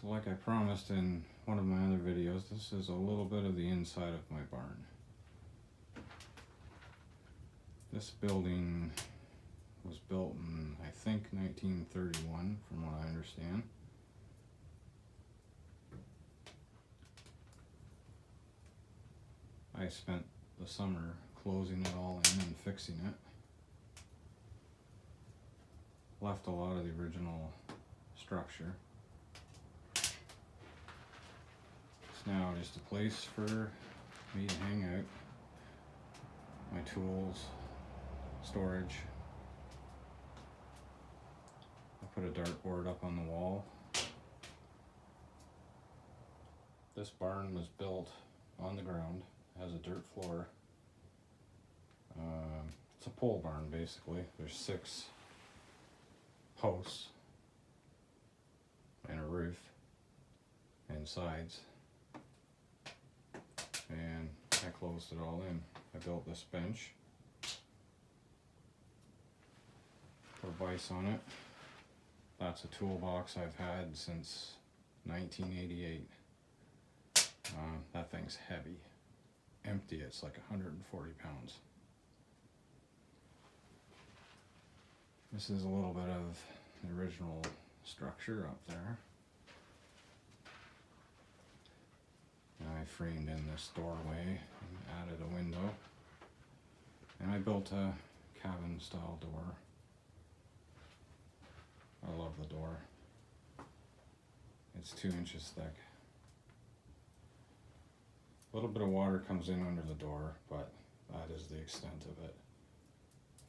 So like I promised in one of my other videos, this is a little bit of the inside of my barn. This building was built in, I think, 1931, from what I understand. I spent the summer closing it all in and fixing it. Left a lot of the original structure. It's now just a place for me to hang out, my tools, storage. I put a dartboard up on the wall. This barn was built on the ground, has a dirt floor. It's a pole barn basically. There's 6 posts and a roof and sides, and I closed it all in. I built this bench, put a vise on it. That's a toolbox I've had since 1988. That thing's heavy. Empty, it's like 140 pounds. This is a little bit of the original structure up there. And I framed in this doorway and added a window. And I built a cabin style door. I love the door. It's 2 inches thick. A little bit of water comes in under the door, but that is the extent of it.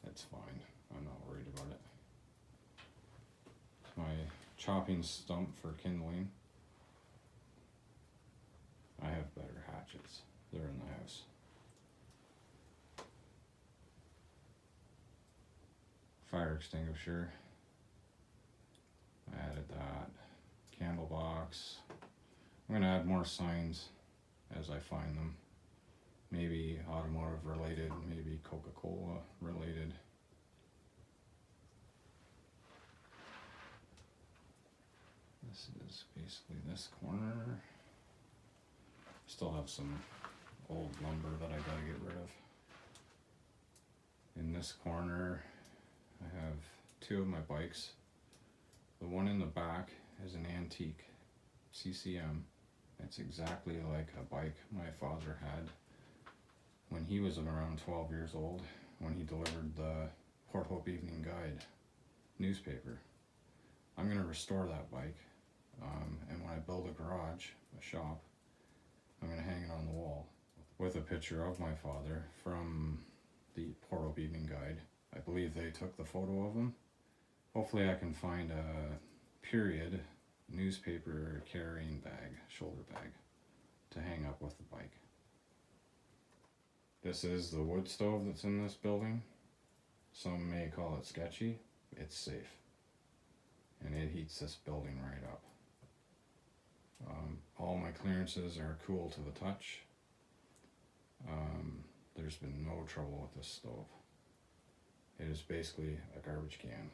It's fine. I'm not worried about it. My chopping stump for kindling. I have better hatchets. They're in the house. Fire extinguisher. I added that. Candle box. I'm going to add more signs as I find them. Maybe automotive related, maybe Coca-Cola related. This is basically this corner. Still have some old lumber that I gotta get rid of. In this corner, I have 2 of my bikes. The one in the back is an antique CCM. It's exactly like a bike my father had when he was around 12 years old, when he delivered the Port Hope Evening Guide newspaper. I'm going to restore that bike, and when I build a garage, a shop, I'm going to hang it on the wall with a picture of my father from the Port Hope Evening Guide. I believe they took the photo of him. Hopefully I can find a period newspaper carrying bag, shoulder bag, to hang up with the bike. This is the wood stove that's in this building. Some may call it sketchy. It's safe. And it heats this building right up. All my clearances are cool to the touch. There's been no trouble with this stove. It is basically a garbage can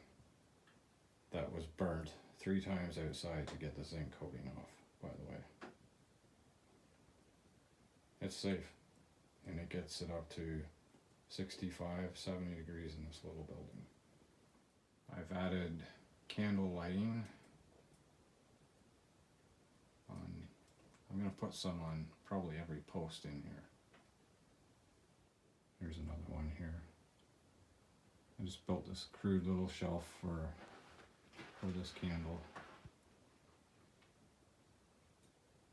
that was burnt 3 times outside to get the zinc coating off, by the way. It's safe, and it gets it up to 65, 70 degrees in this little building. I've added candle lighting on. I'm going to put some on probably every post in here. Here's another one here. I just built this crude little shelf for this candle.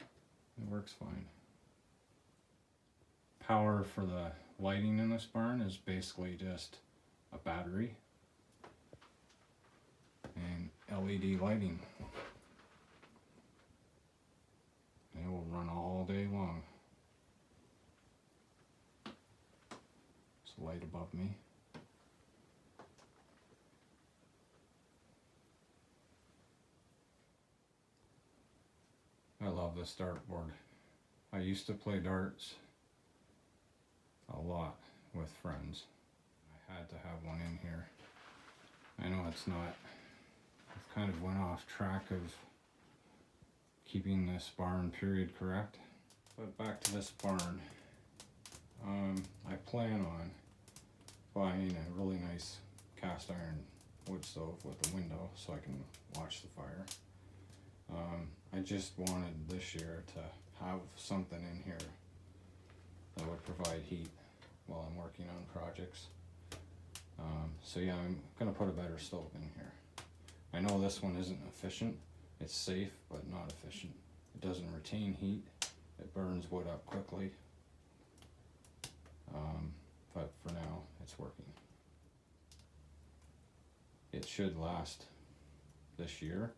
It works fine. Power for the lighting in this barn is basically just a battery and LED lighting. And it will run all day long. It's light above me. I love this dartboard. I used to play darts a lot with friends. I had to have one in here. I know it's not, I've kind of went off track of keeping this barn period correct. But back to this barn. I plan on buying a really nice cast iron wood stove with a window so I can watch the fire. I just wanted this year to have something in here that would provide heat while I'm working on projects. So yeah, I'm gonna put a better stove in here. I know this one isn't efficient. It's safe, but not efficient. It doesn't retain heat. It burns wood up quickly. But for now, it's working. It should last this year.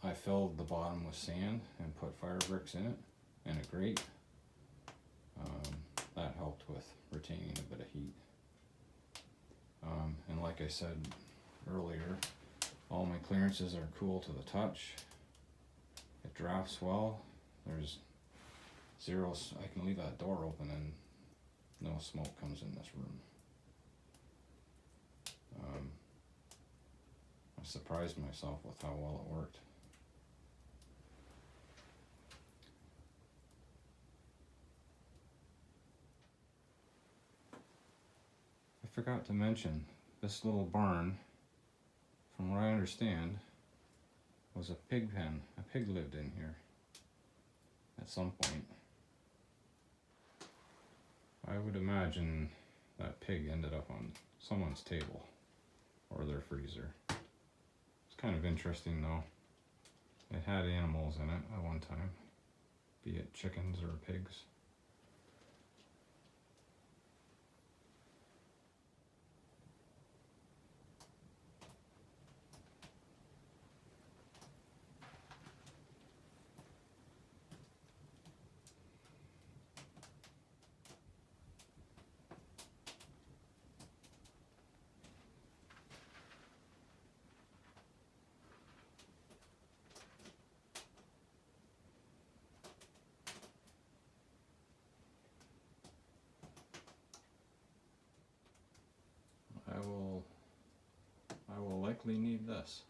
I filled the bottom with sand and put fire bricks in it and a grate. That helped with retaining a bit of heat. And like I said earlier, all my clearances are cool to the touch. It drafts well. There's zero, I can leave that door open and no smoke comes in this room. I surprised myself with how well it worked. I forgot to mention, this little barn, from what I understand, was a pig pen. A pig lived in here at some point. I would imagine that pig ended up on someone's table or their freezer. It's kind of interesting though. It had animals in it at one time, be it chickens or pigs. I will likely need this.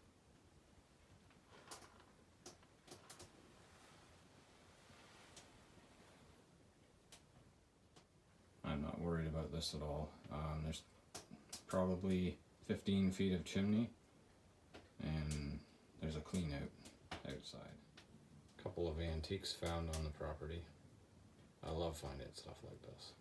I'm not worried about this at all. There's probably 15 feet of chimney and there's a clean out outside. A couple of antiques found on the property. I love finding stuff like this.